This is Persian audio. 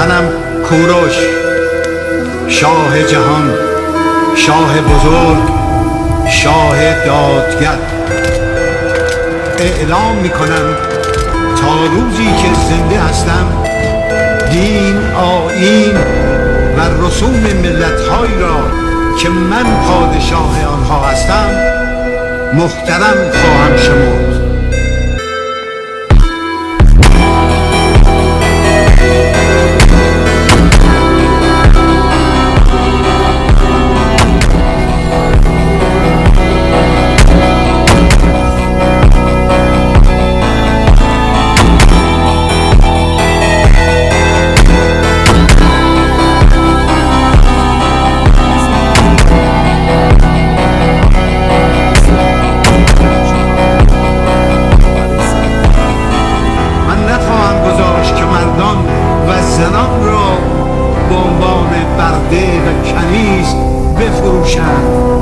منم کوروش، شاه جهان، شاه بزرگ، شاه دادگر. اعلام میکنم تا روزی که زنده هستم دین، آیین و رسوم ملت‌هایی را که من پادشاه آنها هستم محترم خواهم شمرد. زنان را به عنوان برده و کنیز بفروشند.